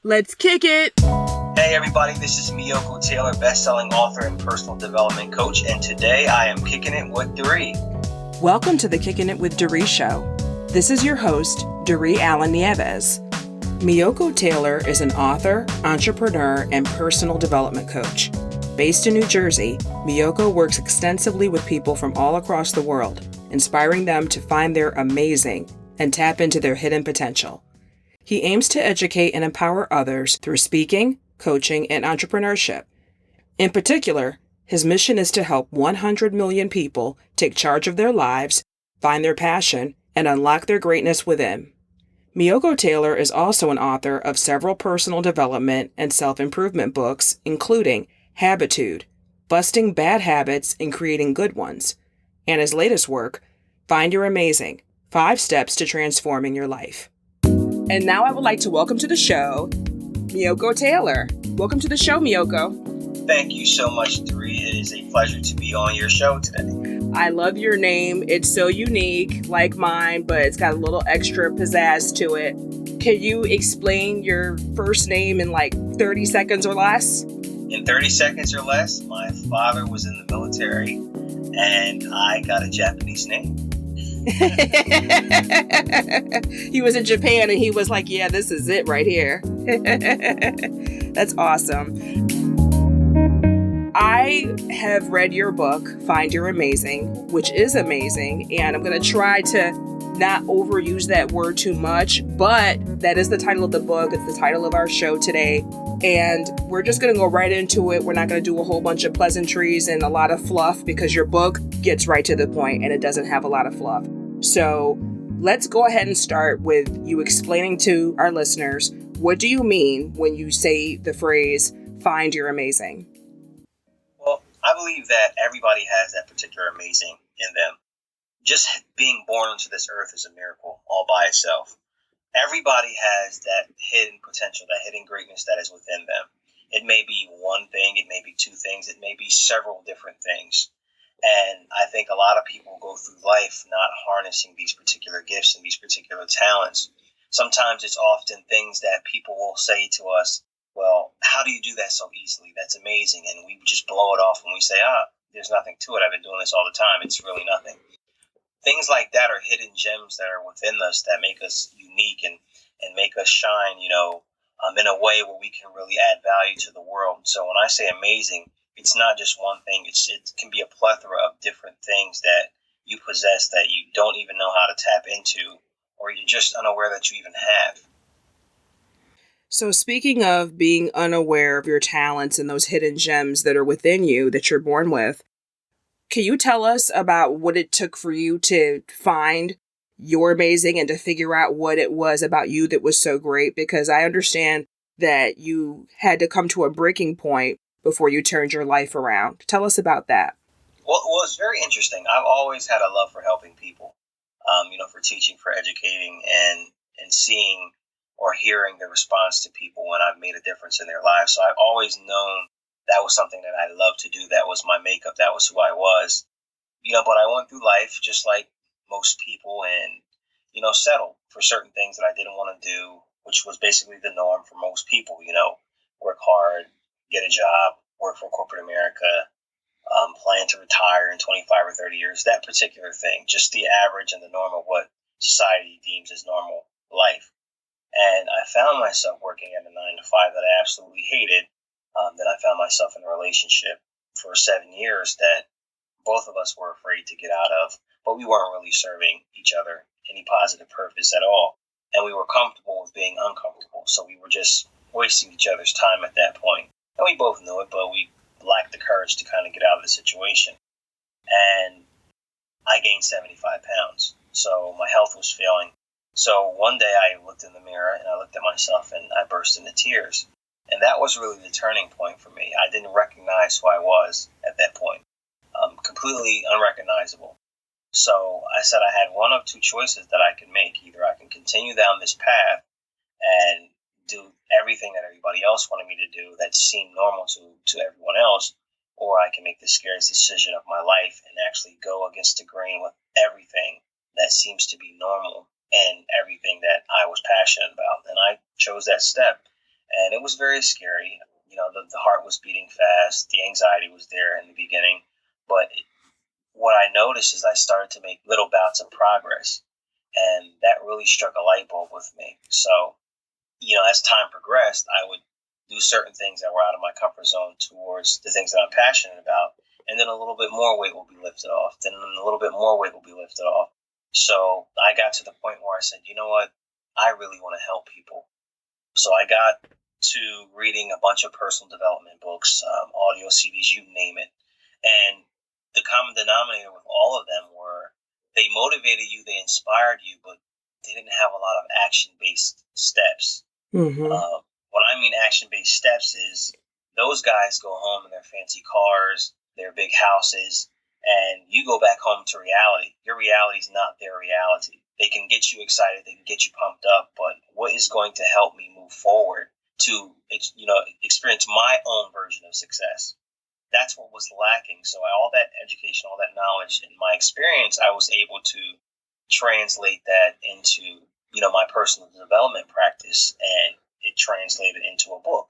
Let's kick it! Hey everybody, this is Meiyoko Taylor, best-selling author and personal development coach, and today I am kicking it with Doree. Welcome to the Kicking It with Doree show. This is your host, Doree Allen Nieves. Meiyoko Taylor is an author, entrepreneur, and personal development coach. Based in New Jersey, Meiyoko works extensively with people from all across the world, inspiring them to find their amazing and tap into their hidden potential. He aims to educate and empower others through speaking, coaching, and entrepreneurship. In particular, his mission is to help 100 million people take charge of their lives, find their passion, and unlock their greatness within. Meiyoko Taylor is also an author of several personal development and self-improvement books, including Habitude, Busting Bad Habits and Creating Good Ones, and his latest work, Find Your Amazing, 5 Steps to Transforming Your Life. And now I would like to welcome to the show, Meiyoko Taylor. Welcome to the show, Meiyoko. Thank you so much, Doree. It is a pleasure to be on your show today. I love your name. It's so unique, like mine, but it's got a little extra pizzazz to it. Can you explain your first name in like 30 seconds or less? In 30 seconds or less, my father was in the military, and I got a Japanese name. He was in Japan and he was like, yeah, this is it right here. That's awesome. I have read your book, Find Your Amazing, which is amazing. And I'm going to try to not overuse that word too much, but that is the title of the book. It's the title of our show today. And we're just going to go right into it. We're not going to do a whole bunch of pleasantries and a lot of fluff because your book gets right to the point and it doesn't have a lot of fluff. So let's go ahead and start with you explaining to our listeners, what do you mean when you say the phrase, find your amazing? Well, I believe that everybody has that particular amazing in them. Just being born into this earth is a miracle all by itself. Everybody has that hidden potential, that hidden greatness that is within them. It may be one thing, it may be two things, it may be several different things. And I think a lot of people go through life not harnessing these particular gifts and these particular talents. Sometimes it's often things that people will say to us, well, how do you do that so easily? That's amazing. And we just blow it off when we say, there's nothing to it. I've been doing this all the time. It's really nothing. Things like that are hidden gems that are within us that make us unique and make us shine, in a way where we can really add value to the world. So when I say amazing, it's not just one thing. It can be a plethora of different things that you possess that you don't even know how to tap into, or you're just unaware that you even have. So speaking of being unaware of your talents and those hidden gems that are within you that you're born with, can you tell us about what it took for you to find your amazing and to figure out what it was about you that was so great? Because I understand that you had to come to a breaking point before you turned your life around. Tell us about that. Well, it's very interesting. I've always had a love for helping people, for teaching, for educating, and seeing or hearing the response to people when I've made a difference in their lives. So I've always known that was something that I loved to do. That was my makeup. That was who I was. But I went through life just like most people and, settled for certain things that I didn't want to do, which was basically the norm for most people, work hard, get a job, work for corporate America, plan to retire in 25 or 30 years, that particular thing, just the average and the norm of what society deems as normal life. And I found myself working at a 9-to-5 that I absolutely hated. Then I found myself in a relationship for 7 years that both of us were afraid to get out of, but we weren't really serving each other any positive purpose at all. And we were comfortable with being uncomfortable. So we were just wasting each other's time at that point. And we both knew it, but we lacked the courage to kind of get out of the situation. And I gained 75 pounds. So my health was failing. So one day I looked in the mirror and I looked at myself and I burst into tears. And that was really the turning point for me. I didn't recognize who I was at that point. Completely unrecognizable. So I said I had one of two choices that I could make. Either I can continue down this path and do everything that everybody else wanted me to do that seemed normal to everyone else, or I can make the scariest decision of my life and actually go against the grain with everything that seems to be normal and everything that I was passionate about. And I chose that step. And it was very scary. The heart was beating fast. The anxiety was there in the beginning. But what I noticed is I started to make little bouts of progress. And that really struck a light bulb with me. So, as time progressed, I would do certain things that were out of my comfort zone towards the things that I'm passionate about. And then a little bit more weight will be lifted off. Then a little bit more weight will be lifted off. So I got to the point where I said, you know what? I really want to help people. So I got to reading a bunch of personal development books, audio CDs, you name it. And the common denominator with all of them were they motivated you, they inspired you, but they didn't have a lot of action-based steps. Mm-hmm. What I mean action-based steps is those guys go home in their fancy cars, their big houses, and you go back home to reality. Your reality is not their reality. They can get you excited, they can get you pumped up, but what is going to help me move forward to experience my own version of success? That's what was lacking. So all that education, all that knowledge, and my experience, I was able to translate that into my personal development practice, and it translated into a book,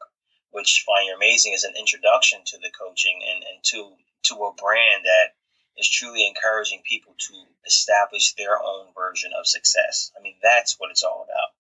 which Find Your Amazing is an introduction to the coaching and to a brand that is truly encouraging people to establish their own version of success. I mean, that's what it's all about.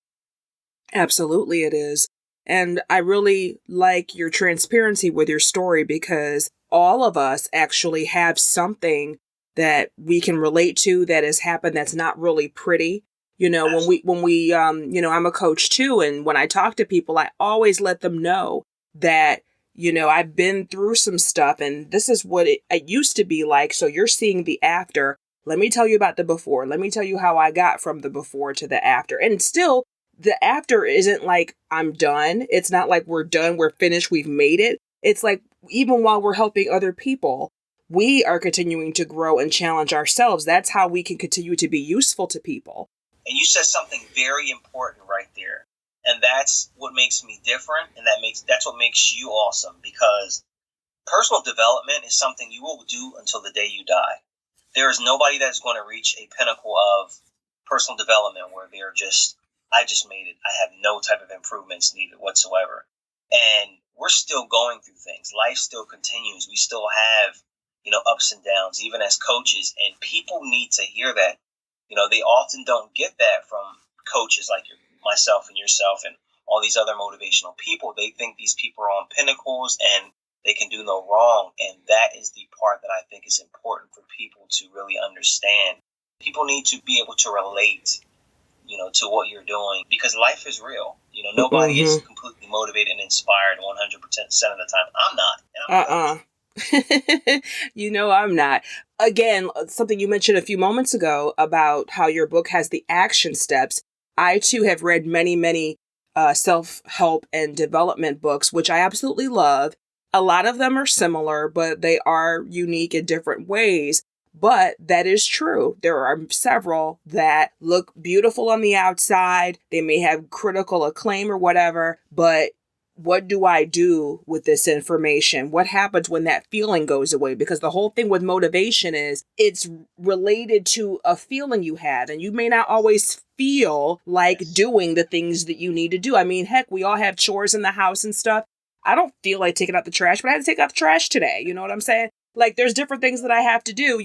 Absolutely, it is. And I really like your transparency with your story, because all of us actually have something that we can relate to that has happened that's not really pretty. When we I'm a coach too. And when I talk to people, I always let them know that, I've been through some stuff and this is what it used to be like. So you're seeing the after. Let me tell you about the before. Let me tell you how I got from the before to the after. And still, the after isn't like I'm done. It's not like we're done, we're finished, we've made it. It's like even while we're helping other people, we are continuing to grow and challenge ourselves. That's how we can continue to be useful to people. And you said something very important right there. And that's what makes me different, and that's what makes you awesome, because personal development is something you will do until the day you die. There is nobody that's going to reach a pinnacle of personal development where I just made it. I have no type of improvements needed whatsoever. And we're still going through things. Life still continues. We still have, ups and downs, even as coaches. And people need to hear that. They often don't get that from coaches like myself and yourself and all these other motivational people. They think these people are on pinnacles and they can do no wrong. And that is the part that I think is important for people to really understand. People need to be able to relate to what you're doing, because life is real. Nobody is completely motivated and inspired 100% of the time. I'm not. I'm not. Again, something you mentioned a few moments ago about how your book has the action steps. I too have read many, many self-help and development books, which I absolutely love. A lot of them are similar, but they are unique in different ways. But that is true. There are several that look beautiful on the outside. They may have critical acclaim or whatever, but what do I do with this information? What happens when that feeling goes away? Because the whole thing with motivation is it's related to a feeling you have, and you may not always feel like doing the things that you need to do. I mean, heck, we all have chores in the house and stuff. I don't feel like taking out the trash, but I had to take out the trash today. You know what I'm saying? Like, there's different things that I have to do.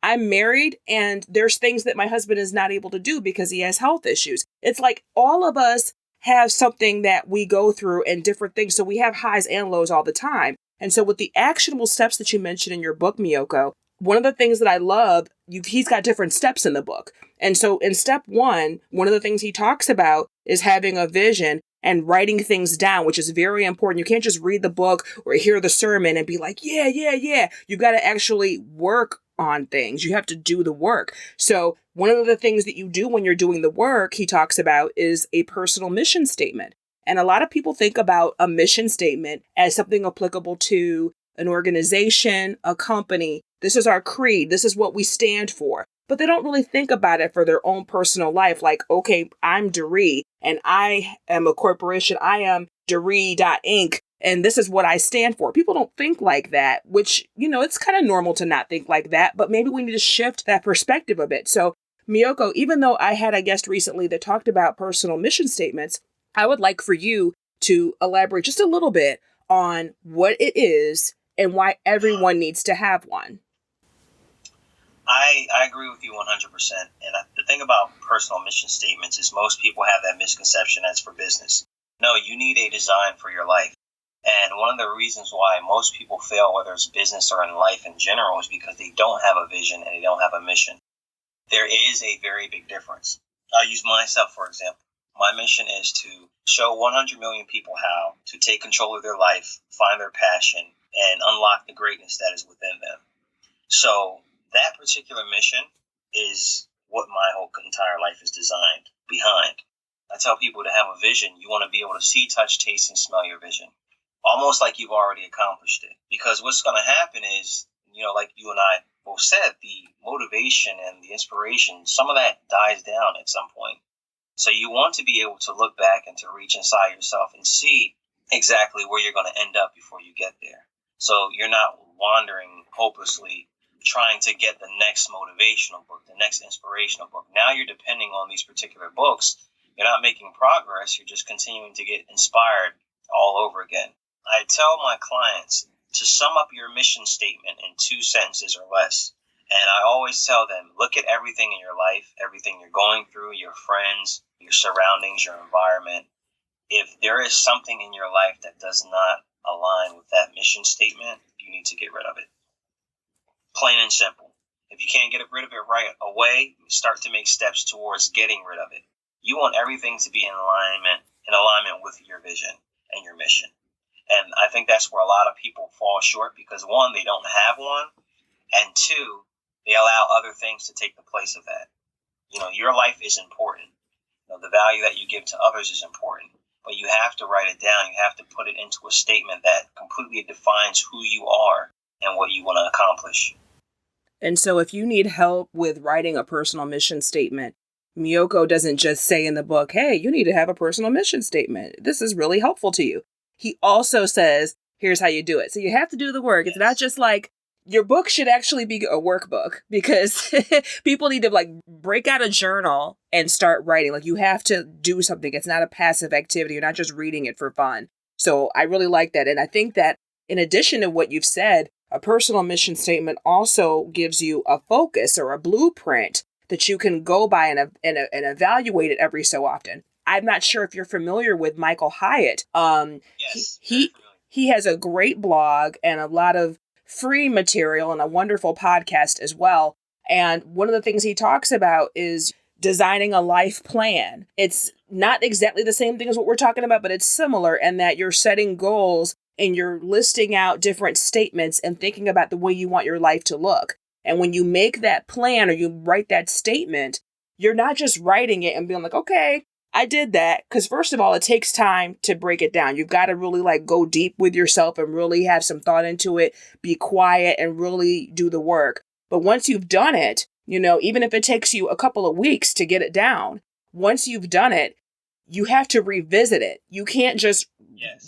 I'm married and there's things that my husband is not able to do because he has health issues. It's like all of us have something that we go through and different things. So we have highs and lows all the time. And so with the actionable steps that you mentioned in your book, Meiyoko, one of the things that I love, he's got different steps in the book. And so in step one of the things he talks about is having a vision and writing things down, which is very important. You can't just read the book or hear the sermon and be like, yeah. You've got to actually work on things. You have to do the work. So one of the things that you do when you're doing the work, he talks about, is a personal mission statement. And a lot of people think about a mission statement as something applicable to an organization, a company. This is our creed. This is what we stand for. But they don't really think about it for their own personal life. Like, okay, I'm Doree and I am a corporation. I am Doree.Inc. And this is what I stand for. People don't think like that, which, it's kind of normal to not think like that. But maybe we need to shift that perspective a bit. So, Meiyoko, even though I had a guest recently that talked about personal mission statements, I would like for you to elaborate just a little bit on what it is and why everyone needs to have one. I agree with you 100%. And the thing about personal mission statements is most people have that misconception as for business. No, you need a design for your life. And one of the reasons why most people fail, whether it's business or in life in general, is because they don't have a vision and they don't have a mission. There is a very big difference. I'll use myself, for example. My mission is to show 100 million people how to take control of their life, find their passion, and unlock the greatness that is within them. So that particular mission is what my whole entire life is designed behind. I tell people to have a vision. You want to be able to see, touch, taste, and smell your vision. Almost like you've already accomplished it. Because what's going to happen is, like you and I both said, the motivation and the inspiration, some of that dies down at some point. So you want to be able to look back and to reach inside yourself and see exactly where you're going to end up before you get there. So you're not wandering hopelessly trying to get the next motivational book, the next inspirational book. Now you're depending on these particular books. You're not making progress. You're just continuing to get inspired all over again. I tell my clients to sum up your mission statement in 2 sentences or less. And I always tell them, look at everything in your life, everything you're going through, your friends, your surroundings, your environment. If there is something in your life that does not align with that mission statement, you need to get rid of it. Plain and simple. If you can't get rid of it right away, start to make steps towards getting rid of it. You want everything to be in alignment with your vision and your mission. And I think that's where a lot of people fall short because, one, they don't have one, and two, they allow other things to take the place of that. Your life is important. The value that you give to others is important, but you have to write it down. You have to put it into a statement that completely defines who you are and what you want to accomplish. And so if you need help with writing a personal mission statement, Meiyoko doesn't just say in the book, hey, you need to have a personal mission statement. This is really helpful to you. He also says, here's how you do it. So you have to do the work. Yes. It's not just like, your book should actually be a workbook because people need to break out a journal and start writing. You have to do something. It's not a passive activity. You're not just reading it for fun. So I really like that. And I think that in addition to what you've said, a personal mission statement also gives you a focus or a blueprint that you can go by and evaluate it every so often. I'm not sure if you're familiar with Michael Hyatt. Yes, he has a great blog and a lot of free material and a wonderful podcast as well. And one of the things he talks about is designing a life plan. It's not exactly the same thing as what we're talking about, but it's similar in that you're setting goals and you're listing out different statements and thinking about the way you want your life to look. And when you make that plan or you write that statement, you're not just writing it and being like, okay, I did that. Because first of all, it takes time to break it down. You've got to really go deep with yourself and really have some thought into it, be quiet and really do the work. But once you've done it, even if it takes you a couple of weeks to get it down, once you've done it, you have to revisit it. You can't just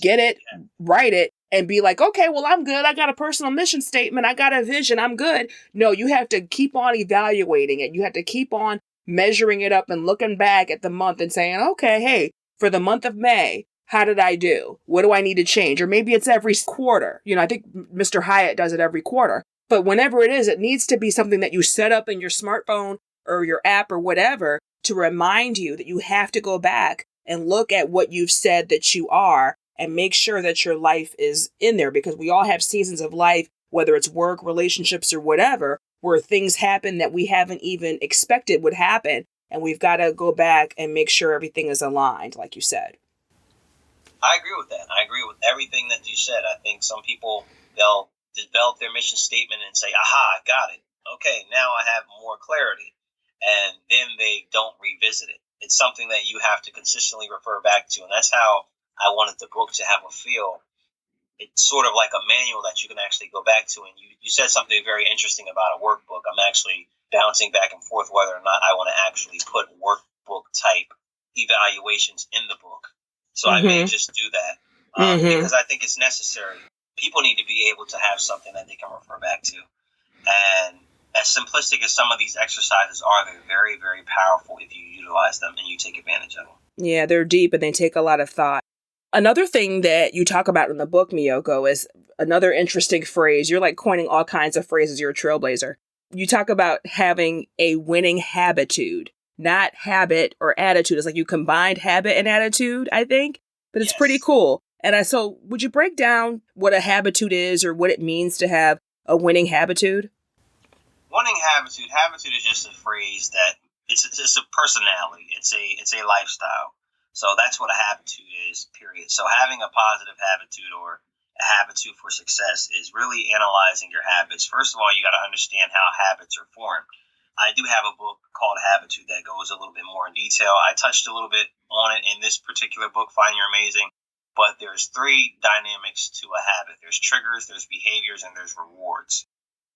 get it, write it, and be like, okay, well, I'm good. I got a personal mission statement. I got a vision. I'm good. No, you have to keep on evaluating it. You have to keep on measuring it up and looking back at the month and saying, okay, hey, for the month of May, how did I do? What do I need to change? Or maybe it's every quarter. I think Mr. Hyatt does it every quarter. But whenever it is, it needs to be something that you set up in your smartphone or your app or whatever to remind you that you have to go back and look at what you've said that you are and make sure that your life is in there, because we all have seasons of life, whether it's work, relationships, or whatever, where things happen that we haven't even expected would happen. And we've got to go back and make sure everything is aligned, like you said. I agree with that. I agree with everything that you said. I think some people, they'll develop their mission statement and say, aha, I got it. Okay, now I have more clarity. And then they don't revisit it. It's something that you have to consistently refer back to. And that's how I wanted the book to have a feel. It's sort of like a manual that you can actually go back to. And you said something very interesting about a workbook. I'm actually bouncing back and forth whether or not I want to actually put workbook type evaluations in the book. So I may just do that because I think it's necessary. People need to be able to have something that they can refer back to. And as simplistic as some of these exercises are, they're very, very powerful if you utilize them and you take advantage of them. Yeah, they're deep and they take a lot of thought. Another thing that you talk about in the book, Meiyoko, is another interesting phrase. You're like coining all kinds of phrases. You're a trailblazer. You talk about having a winning habitude, not habit or attitude. It's like you combined habit and attitude, I think, but it's pretty Yes. cool. So would you break down what a habitude is or what it means to have a winning habitude? Winning habitude. Habitude is just a phrase that it's a personality. It's a lifestyle. So that's what a habitude is. Period. So having a positive habitude or a habitude for success is really analyzing your habits. First of all, you got to understand how habits are formed. I do have a book called Habitude that goes a little bit more in detail. I touched a little bit on it in this particular book, Find Your Amazing. But there's three dynamics to a habit. There's triggers, there's behaviors, and there's rewards.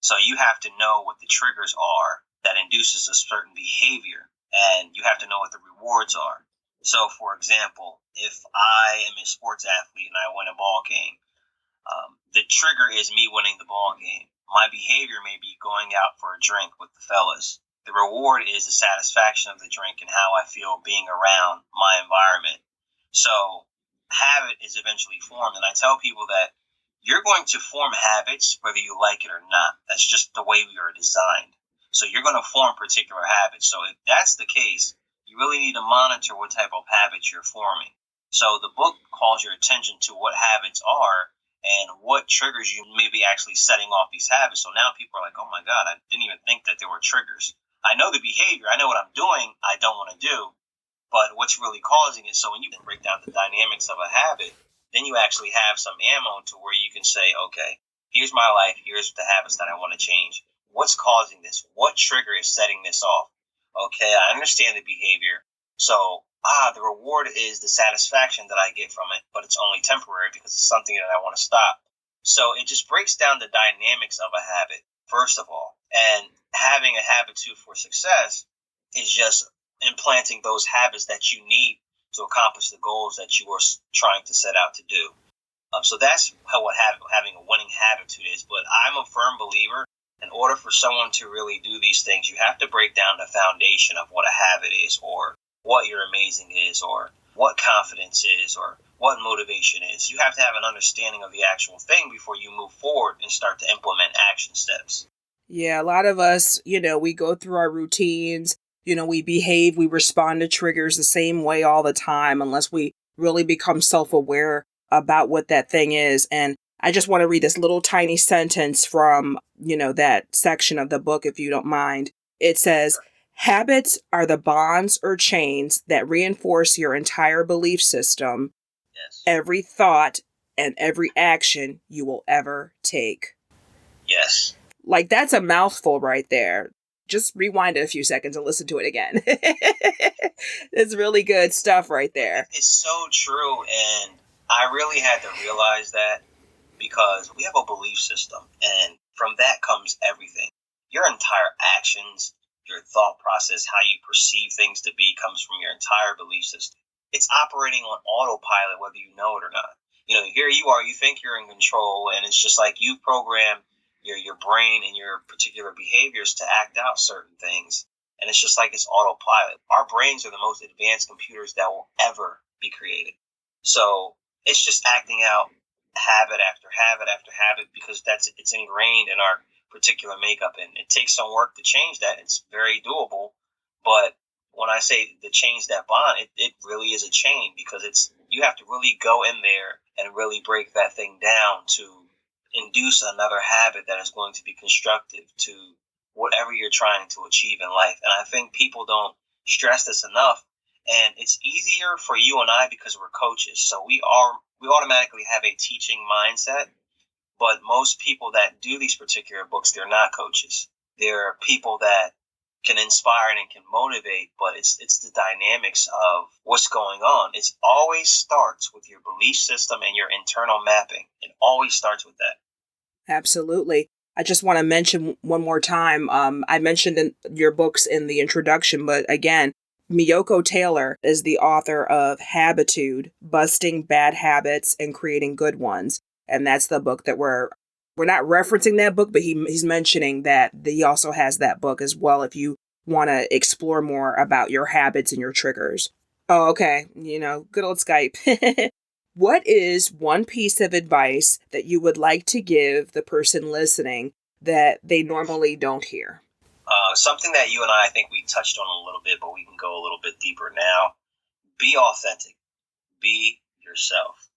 So you have to know what the triggers are that induces a certain behavior, and you have to know what the rewards are. So, for example, if I am a sports athlete and I win a ball game, the trigger is me winning the ball game. My behavior may be going out for a drink with the fellas. The reward is the satisfaction of the drink and how I feel being around my environment. So, habit is eventually formed, and I tell people that you're going to form habits whether you like it or not. That's just the way we are designed. So you're going to form particular habits. So if that's the case, you really need to monitor what type of habits you're forming. So the book calls your attention to what habits are and what triggers you may be actually setting off these habits. So now people are like, oh my God, I didn't even think that there were triggers. I know the behavior. I know what I'm doing. I don't want to do. But what's really causing it? So when you can break down the dynamics of a habit, then you actually have some ammo to where you can say, okay, here's my life. Here's the habits that I want to change. What's causing this? What trigger is setting this off? Okay, I understand the behavior. So, the reward is the satisfaction that I get from it, but it's only temporary because it's something that I want to stop. So it just breaks down the dynamics of a habit, first of all. And having a habitude for success is just implanting those habits that you need to accomplish the goals that you are trying to set out to do. So that's what having a winning habitude is. But I'm a firm believer, in order for someone to really do these things, you have to break down the foundation of what a habit is, or what your amazing is, or what confidence is, or what motivation is. You have to have an understanding of the actual thing before you move forward and start to implement action steps. Yeah, a lot of us, we go through our routines, we behave, we respond to triggers the same way all the time unless we really become self-aware about what that thing is. And I just want to read this little tiny sentence from, that section of the book, if you don't mind. It says, habits are the bonds or chains that reinforce your entire belief system, Yes. every thought, and every action you will ever take. Yes. Like, that's a mouthful right there. Just rewind it a few seconds and listen to it again. It's really good stuff right there. It's so true. And I really had to realize that because we have a belief system, and from that comes everything. Your entire actions, your thought process, how you perceive things to be comes from your entire belief system. It's operating on autopilot whether you know it or not. Here you are, you think you're in control, and it's just like you program your brain and your particular behaviors to act out certain things. And it's just like it's autopilot. Our brains are the most advanced computers that will ever be created. So it's just acting out habit after habit after habit because it's ingrained in our particular makeup, and it takes some work to change that. It's very doable, but when I say to change that bond, it really is a chain because you have to really go in there and really break that thing down to induce another habit that is going to be constructive to whatever you're trying to achieve in life. And I think people don't stress this enough. And it's easier for you and I because we're coaches. So we automatically have a teaching mindset. But most people that do these particular books, they're not coaches. They're people that can inspire and can motivate, but it's the dynamics of what's going on. It always starts with your belief system and your internal mapping. It always starts with that. Absolutely. I just want to mention one more time, I mentioned in your books in the introduction, but again, Meiyoko Taylor is the author of Habitude, Busting Bad Habits and Creating Good Ones. And that's the book that we're not referencing that book, but he's mentioning that he also has that book as well if you want to explore more about your habits and your triggers. Oh, okay. Good old Skype. What is one piece of advice that you would like to give the person listening that they normally don't hear? Something that you and I think we touched on a little bit, but we can go a little bit deeper now. Be authentic. Be yourself.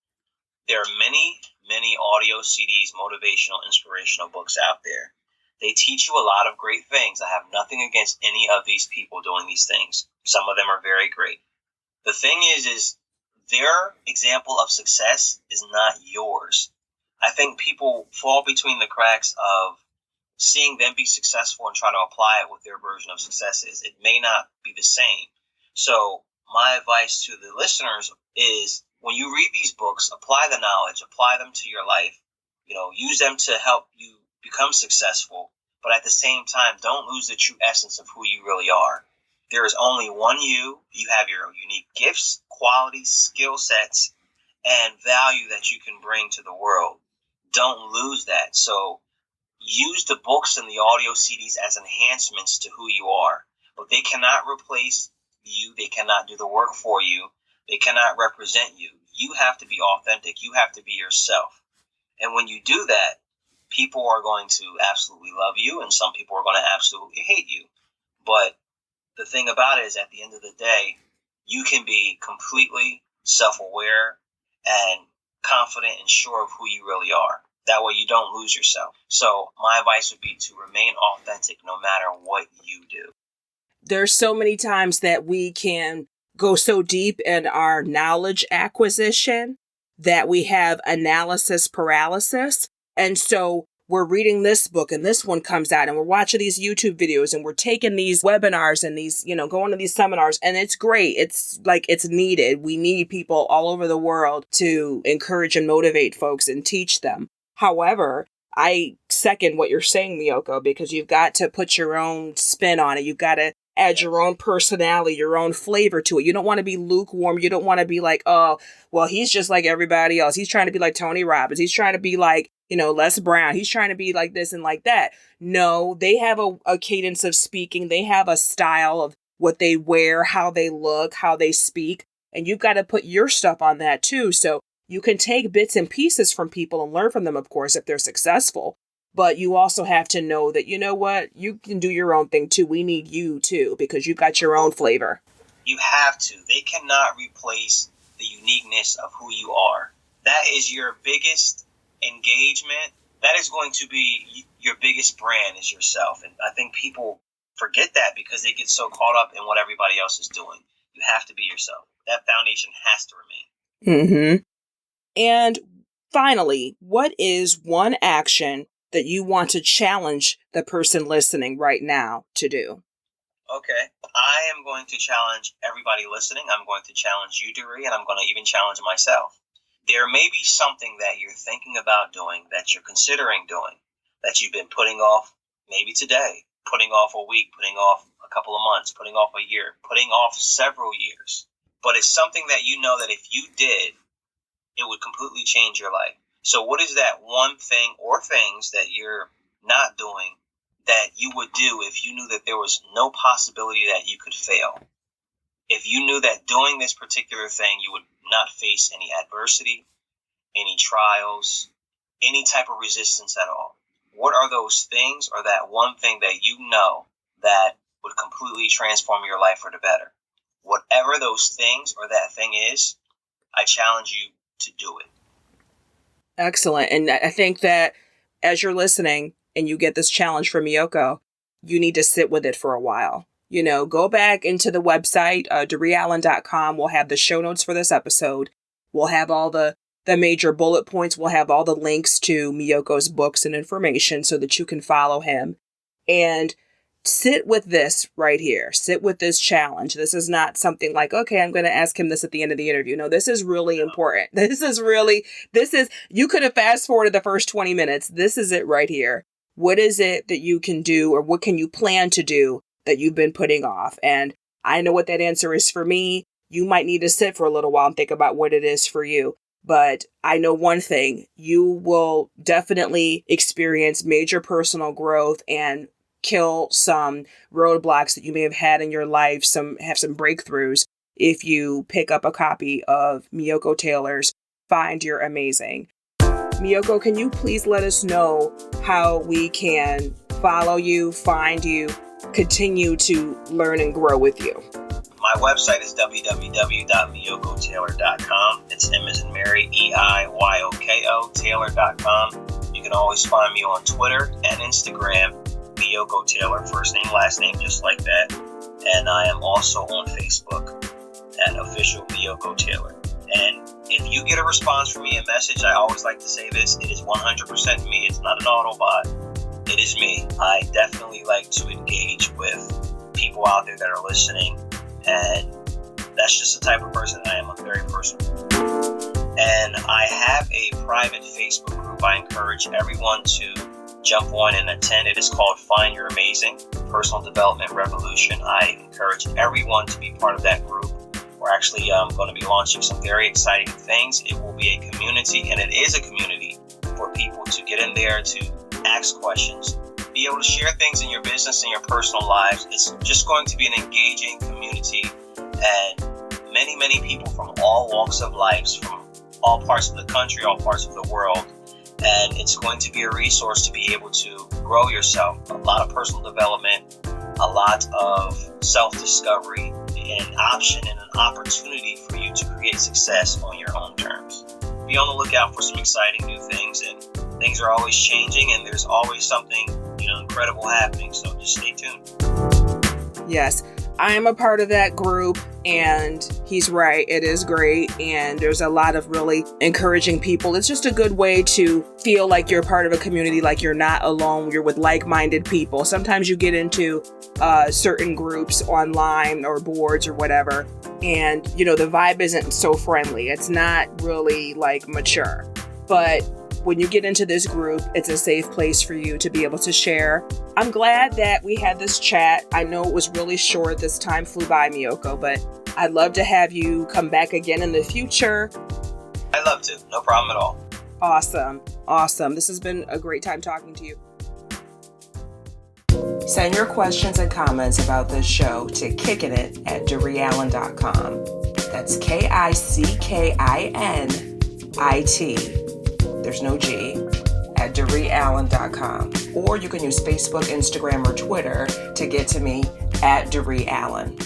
There are many, many audio CDs, motivational, inspirational books out there. They teach you a lot of great things. I have nothing against any of these people doing these things. Some of them are very great. The thing is their example of success is not yours. I think people fall between the cracks of seeing them be successful and try to apply it with their version of success is. It may not be the same. So my advice to the listeners is when you read these books, apply the knowledge, apply them to your life, use them to help you become successful. But at the same time, don't lose the true essence of who you really are. There is only one you. You have your unique gifts, qualities, skill sets, and value that you can bring to the world. Don't lose that. So use the books and the audio CDs as enhancements to who you are, but they cannot replace you. They cannot do the work for you. They cannot represent you. You have to be authentic. You have to be yourself. And when you do that, people are going to absolutely love you, and some people are going to absolutely hate you. But the thing about it is, at the end of the day, you can be completely self-aware and confident and sure of who you really are. That way you don't lose yourself. So my advice would be to remain authentic no matter what you do. There's so many times that we can go so deep in our knowledge acquisition that we have analysis paralysis. And so we're reading this book and this one comes out and we're watching these YouTube videos and we're taking these webinars and these, going to these seminars, and it's great. It's like, it's needed. We need people all over the world to encourage and motivate folks and teach them. However, I second what you're saying, Meiyoko, because you've got to put your own spin on it. You've got to add your own personality, your own flavor to it. You don't want to be lukewarm. You don't want to be like, oh, well, he's just like everybody else. He's trying to be like Tony Robbins. He's trying to be like, Les Brown. He's trying to be like this and like that. No, they have a cadence of speaking. They have a style of what they wear, how they look, how they speak. And you've got to put your stuff on that too. So you can take bits and pieces from people and learn from them, of course, if they're successful. But you also have to know that, you know what, you can do your own thing too. We need you too, because you've got your own flavor. You have to. They cannot replace the uniqueness of who you are. That is your biggest engagement. That is going to be your biggest brand, is yourself. And I think people forget that because they get so caught up in what everybody else is doing. You have to be yourself. That foundation has to remain. Mm-hmm. And finally, what is one action that you want to challenge the person listening right now to do? Okay. I am going to challenge everybody listening. I'm going to challenge you, Doree, and I'm going to even challenge myself. There may be something that you're thinking about doing, that you're considering doing, that you've been putting off maybe today, putting off a week, putting off a couple of months, putting off a year, putting off several years. But it's something that you know that if you did, it would completely change your life. So what is that one thing or things that you're not doing that you would do if you knew that there was no possibility that you could fail? If you knew that doing this particular thing, you would not face any adversity, any trials, any type of resistance at all. What are those things, or that one thing that you know that would completely transform your life for the better? Whatever those things or that thing is, I challenge you to do it. Excellent. And I think that as you're listening and you get this challenge from Meiyoko, you need to sit with it for a while. Go back into the website, DoreeAllen.com. We'll have the show notes for this episode. We'll have all the major bullet points. We'll have all the links to Meiyoko's books and information so that you can follow him. And sit with this right here. Sit with this challenge. This is not something like, okay, I'm going to ask him this at the end of the interview. No, this is really important. You could have fast forwarded the first 20 minutes. This is it right here. What is it that you can do, or what can you plan to do that you've been putting off? And I know what that answer is for me. You might need to sit for a little while and think about what it is for you. But I know one thing, you will definitely experience major personal growth and kill some roadblocks that you may have had in your life, have some breakthroughs if you pick up a copy of Meiyoko Taylor's find your amazing. Meiyoko, can you please let us know how we can follow you, find you, continue to learn and grow with you? My website is www.meiyokotaylor.com. It's M as in Mary, EIYOKO, Taylor.com. You can always find me on Twitter and Instagram, Meiyoko Taylor, first name, last name, just like that. And I am also on Facebook at official Meiyoko Taylor. And if you get a response from me, a message, I always like to say this, it is 100% me. It's not an Autobot. It is me. I definitely like to engage with people out there that are listening. And that's just the type of person I am. I'm very personal. And I have a private Facebook group I encourage everyone to jump on and attend. It is called Find Your Amazing Personal Development Revolution. I encourage everyone to be part of that group. We're actually going to be launching some very exciting things. It will be a community, and it is a community for people to get in there to ask questions, be able to share things in your business and your personal lives. It's just going to be an engaging community, and many, many people from all walks of life, from all parts of the country, all parts of the world. And it's going to be a resource to be able to grow yourself, a lot of personal development, a lot of self-discovery, an option and an opportunity for you to create success on your own terms. Be on the lookout for some exciting new things, and things are always changing, and there's always something, incredible happening. So just stay tuned. Yes, I am a part of that group, and he's right. It is great, and there's a lot of really encouraging people. It's just a good way to feel like you're part of a community, like you're not alone. You're with like-minded people. Sometimes you get into certain groups online or boards or whatever, and the vibe isn't so friendly. It's not really like mature. But when you get into this group, it's a safe place for you to be able to share. I'm glad that we had this chat. I know it was really short. This time flew by, Meiyoko, but I'd love to have you come back again in the future. I'd love to. No problem at all. Awesome. This has been a great time talking to you. Send your questions and comments about this show to kickingit@DorieAllen.com. That's KICKINIT. There's no G, at DorieAllen.com. Or you can use Facebook, Instagram, or Twitter to get to me at Dorie Allen.